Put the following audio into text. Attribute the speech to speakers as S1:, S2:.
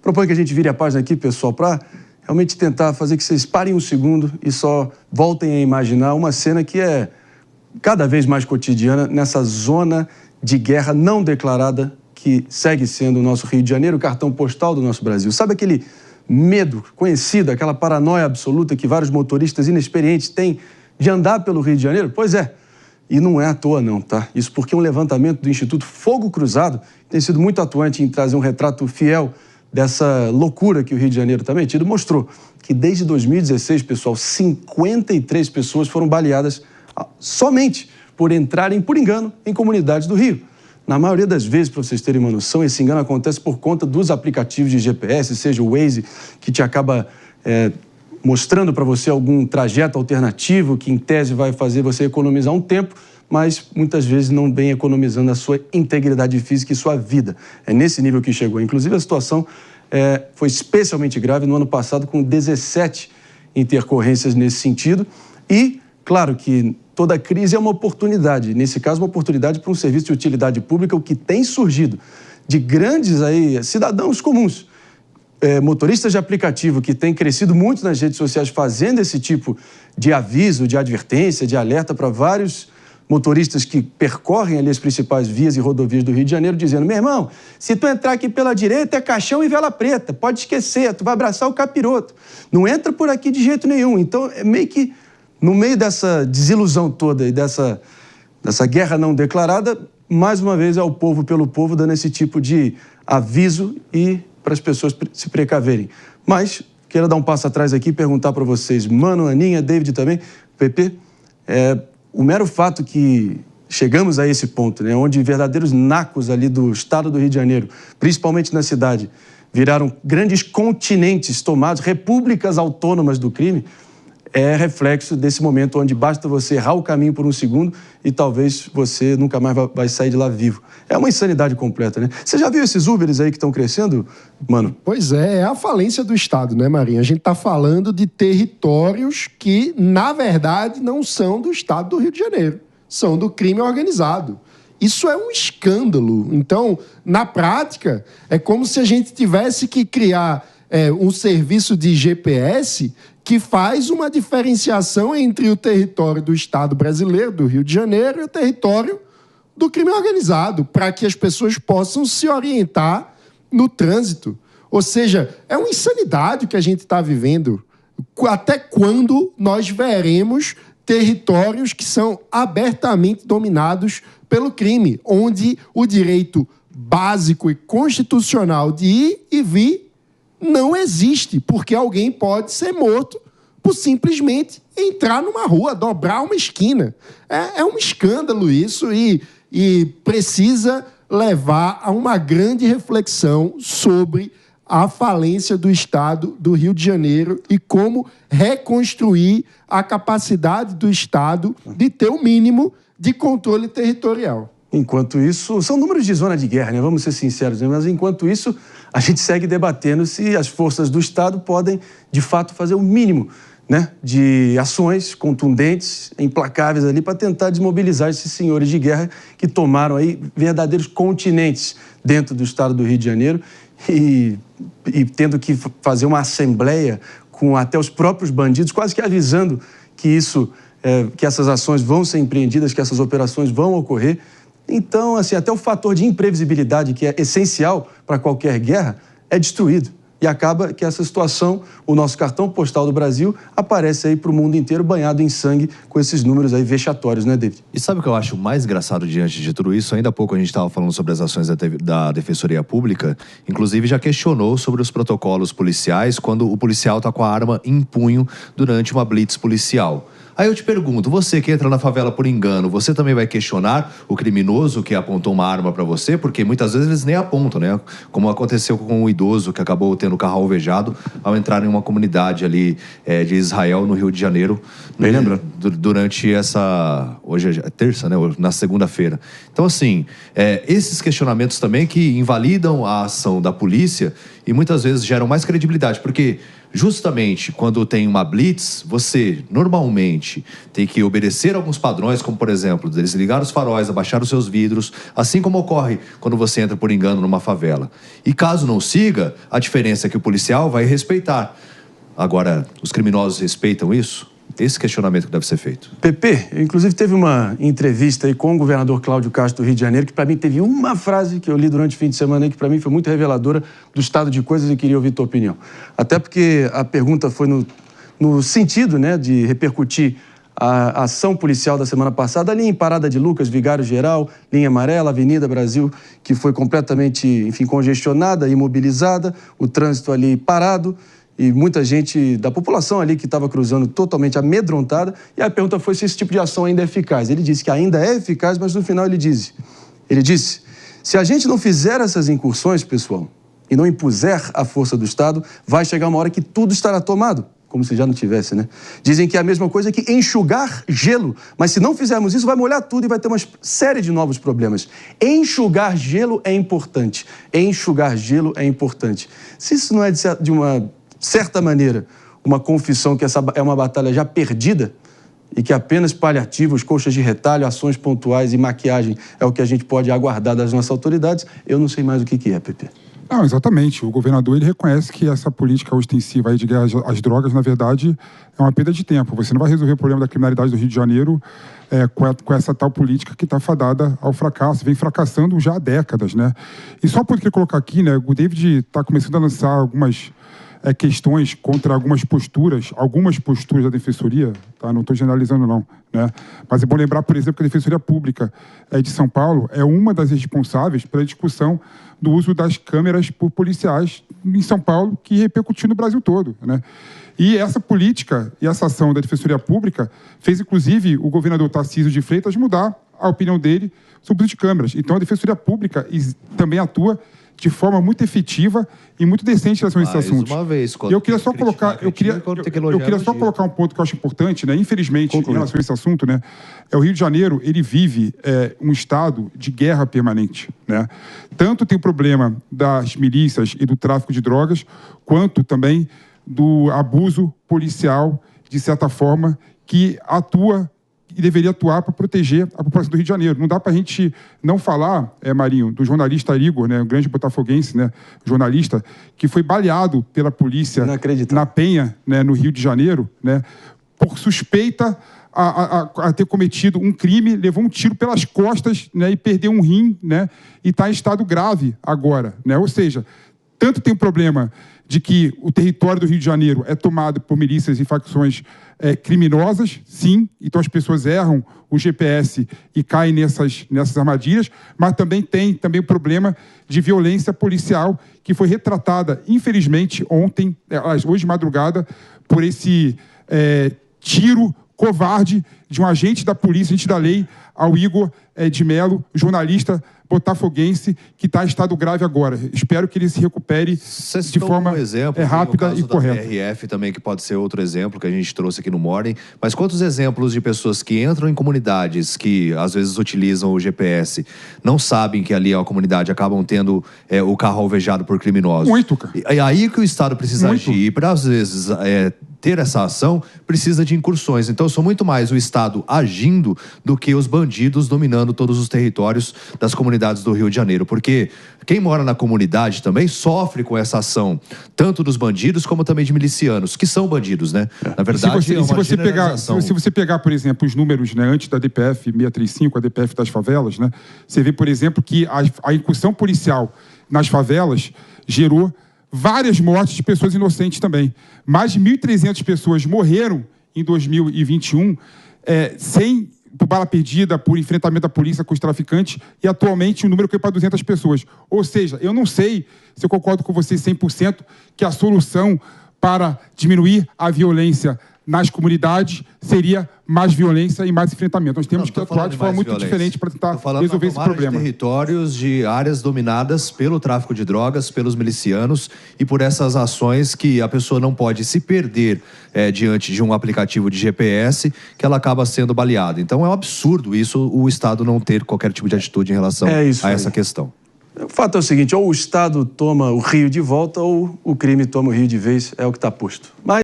S1: Proponho que a gente vire a página aqui, pessoal, para realmente tentar fazer que vocês parem um segundo e só voltem a imaginar uma cena que é cada vez mais cotidiana nessa zona de guerra não declarada que segue sendo o nosso Rio de Janeiro, o cartão postal do nosso Brasil. Sabe aquele medo conhecido, aquela paranoia absoluta que vários motoristas inexperientes têm de andar pelo Rio de Janeiro? Pois é, e não é à toa não, tá? Isso porque um levantamento do Instituto Fogo Cruzado tem sido muito atuante em trazer um retrato fiel dessa loucura que o Rio de Janeiro está metido, mostrou que desde 2016, pessoal, 53 pessoas foram baleadas somente por entrarem por engano em comunidades do Rio. Na maioria das vezes, para vocês terem uma noção, esse engano acontece por conta dos aplicativos de GPS, seja o Waze, que te acaba mostrando para você algum trajeto alternativo que, em tese, vai fazer você economizar um tempo, mas muitas vezes não vem economizando a sua integridade física e sua vida. É nesse nível que chegou. Inclusive, a situação foi especialmente grave no ano passado, com 17 intercorrências nesse sentido. E, claro que toda crise é uma oportunidade. Nesse caso, uma oportunidade para um serviço de utilidade pública, o que tem surgido de grandes cidadãos comuns, motoristas de aplicativo que têm crescido muito nas redes sociais fazendo esse tipo de aviso, de advertência, de alerta para vários motoristas que percorrem ali as principais vias e rodovias do Rio de Janeiro, dizendo: meu irmão, se tu entrar aqui pela direita é caixão e vela preta, pode esquecer, tu vai abraçar o capiroto. Não entra por aqui de jeito nenhum. Então, é meio que no meio dessa desilusão toda e dessa guerra não declarada, mais uma vez é o povo pelo povo dando esse tipo de aviso e para as pessoas se precaverem. Mas quero dar um passo atrás aqui e perguntar para vocês, Mano, Aninha, David também, PP, o mero fato que chegamos a esse ponto, né, onde verdadeiros nacos ali do estado do Rio de Janeiro, principalmente na cidade, viraram grandes continentes tomados, repúblicas autônomas do crime, é reflexo desse momento onde basta você errar o caminho por um segundo e talvez você nunca mais vai sair de lá vivo. É uma insanidade completa, né? Você já viu esses Uberes aí que estão crescendo, Mano?
S2: Pois é a falência do Estado, né, Marinha? A gente está falando de territórios que, na verdade, não são do Estado do Rio de Janeiro. São do crime organizado. Isso é um escândalo. Então, na prática, é como se a gente tivesse que criar um serviço de GPS que faz uma diferenciação entre o território do Estado brasileiro, do Rio de Janeiro, e o território do crime organizado, para que as pessoas possam se orientar no trânsito. Ou seja, é uma insanidade o que a gente está vivendo. Até quando nós veremos territórios que são abertamente dominados pelo crime, onde o direito básico e constitucional de ir e vir não existe, porque alguém pode ser morto por simplesmente entrar numa rua, dobrar uma esquina. É um escândalo isso e precisa levar a uma grande reflexão sobre a falência do Estado do Rio de Janeiro e como reconstruir a capacidade do Estado de ter o mínimo de controle territorial.
S1: Enquanto isso, são números de zona de guerra, né? Vamos ser sinceros, né? Mas enquanto isso, a gente segue debatendo se as forças do Estado podem, de fato, fazer o mínimo, né, de ações contundentes, implacáveis ali, para tentar desmobilizar esses senhores de guerra que tomaram aí verdadeiros continentes dentro do Estado do Rio de Janeiro e tendo que fazer uma assembleia com até os próprios bandidos, quase que avisando que que essas ações vão ser empreendidas, que essas operações vão ocorrer. Então, assim, até o fator de imprevisibilidade, que é essencial para qualquer guerra, é destruído. E acaba que essa situação, o nosso cartão postal do Brasil, aparece aí para o mundo inteiro banhado em sangue com esses números aí vexatórios, né, David?
S3: E sabe o que eu acho mais engraçado diante de tudo isso? Ainda há pouco a gente estava falando sobre as ações da Defensoria Pública, inclusive já questionou sobre os protocolos policiais quando o policial está com a arma em punho durante uma blitz policial. Aí eu te pergunto, você que entra na favela por engano, você também vai questionar o criminoso que apontou uma arma pra você? Porque muitas vezes eles nem apontam, né? Como aconteceu com um idoso que acabou tendo o carro alvejado ao entrar em uma comunidade ali de Israel, no Rio de Janeiro.
S1: Bem lembrando.
S3: Durante hoje é terça, né? Na segunda-feira. Então, assim, esses questionamentos também que invalidam a ação da polícia e muitas vezes geram mais credibilidade, porque justamente quando tem uma blitz, você normalmente tem que obedecer alguns padrões, como por exemplo, desligar os faróis, abaixar os seus vidros, assim como ocorre quando você entra por engano numa favela. E caso não siga, a diferença é que o policial vai respeitar. Agora, os criminosos respeitam isso? Esse questionamento que deve ser feito.
S1: Pepe, inclusive teve uma entrevista aí com o governador Cláudio Castro do Rio de Janeiro, que para mim teve uma frase que eu li durante o fim de semana aí, que para mim foi muito reveladora do estado de coisas e queria ouvir tua opinião. Até porque a pergunta foi no sentido, né, de repercutir a ação policial da semana passada ali em Parada de Lucas, Vigário Geral, linha amarela, Avenida Brasil, que foi completamente, enfim, congestionada, imobilizada, o trânsito ali parado, e muita gente da população ali que estava cruzando totalmente amedrontada. E a pergunta foi se esse tipo de ação ainda é eficaz. Ele disse que ainda é eficaz, mas no final ele disse, se a gente não fizer essas incursões, pessoal, e não impuser a força do Estado, vai chegar uma hora que tudo estará tomado. Como se já não tivesse, né? Dizem que é a mesma coisa que enxugar gelo. Mas se não fizermos isso, vai molhar tudo e vai ter uma série de novos problemas. Enxugar gelo é importante. Enxugar gelo é importante. Se isso não é de uma certa maneira, uma confissão que essa é uma batalha já perdida e que apenas paliativos, coxas de retalho, ações pontuais e maquiagem é o que a gente pode aguardar das nossas autoridades, eu não sei mais o que é, Pepe.
S4: Não, exatamente. O governador ele reconhece que essa política ostensiva aí de guerra às drogas, na verdade, é uma perda de tempo. Você não vai resolver o problema da criminalidade do Rio de Janeiro com essa tal política que está fadada ao fracasso. Vem fracassando já há décadas, né? E só por que colocar aqui, né? O David está começando a lançar algumas questões contra algumas posturas da Defensoria, tá? Não estou generalizando não, né? Mas é bom lembrar, por exemplo, que a Defensoria Pública de São Paulo é uma das responsáveis pela discussão do uso das câmeras por policiais em São Paulo, que repercutiu no Brasil todo, né? E essa política e essa ação da Defensoria Pública fez, inclusive, o governador Tarcísio de Freitas mudar a opinião dele sobre o uso de câmeras. Então, a Defensoria Pública também atua de forma muito efetiva e muito decente em relação a esses assuntos.
S3: Uma vez,
S4: e eu queria só colocar, colocar um ponto que eu acho importante, né? Infelizmente, em relação a esse assunto, né? O Rio de Janeiro, ele vive um estado de guerra permanente, né? Tanto tem o problema das milícias e do tráfico de drogas, quanto também do abuso policial, de certa forma, que atua e deveria atuar para proteger a população do Rio de Janeiro. Não dá para a gente não falar, Marinho, do jornalista Igor, né, um grande botafoguense, né, jornalista, que foi baleado pela polícia na Penha, né, no Rio de Janeiro, né, por suspeita a ter cometido um crime, levou um tiro pelas costas, né, e perdeu um rim, né, e está em estado grave agora, né? Ou seja, tanto tem o problema de que o território do Rio de Janeiro é tomado por milícias e facções criminosas, sim, então as pessoas erram o GPS e caem nessas armadilhas, mas também tem o problema de violência policial que foi retratada, infelizmente, hoje de madrugada, por esse tiro covarde de um agente da polícia, agente da lei, ao Igor de Mello, jornalista botafoguense, que está em estado grave agora. Espero que ele se recupere de forma rápida e correta.
S3: Da PRF também, que pode ser outro exemplo que a gente trouxe aqui no Morning. Mas quantos exemplos de pessoas que entram em comunidades que, às vezes, utilizam o GPS, não sabem que ali é uma comunidade, acabam tendo o carro alvejado por criminosos?
S4: Muito, cara.
S3: E aí que o Estado precisa agir. E, para, às vezes, ter essa ação, precisa de incursões. Então, eu sou muito mais o Estado agindo do que os bandidos dominando todos os territórios das comunidades do Rio de Janeiro. Porque quem mora na comunidade também sofre com essa ação, tanto dos bandidos como também de milicianos, que são bandidos, né? Na verdade,
S4: se você pegar, por exemplo, os números, né, antes da DPF 635, a DPF das favelas, né, você vê, por exemplo, que a incursão policial nas favelas gerou várias mortes de pessoas inocentes também. Mais de 1.300 pessoas morreram em 2021 por bala perdida, por enfrentamento da polícia com os traficantes, e atualmente o número caiu para 200 pessoas. Ou seja, eu não sei se eu concordo com você 100% que a solução para diminuir a violência nas comunidades seria mais violência e mais enfrentamento. Nós temos que atuar de forma muito diferente para tentar resolver esse problema.
S3: De territórios, de áreas dominadas pelo tráfico de drogas, pelos milicianos e por essas ações que a pessoa não pode se perder diante de um aplicativo de GPS, que ela acaba sendo baleada. Então é um absurdo isso, o Estado não ter qualquer tipo de atitude em relação a essa questão.
S1: O fato é o seguinte, ou o Estado toma o Rio de volta ou o crime toma o Rio de vez, é o que está posto. Mas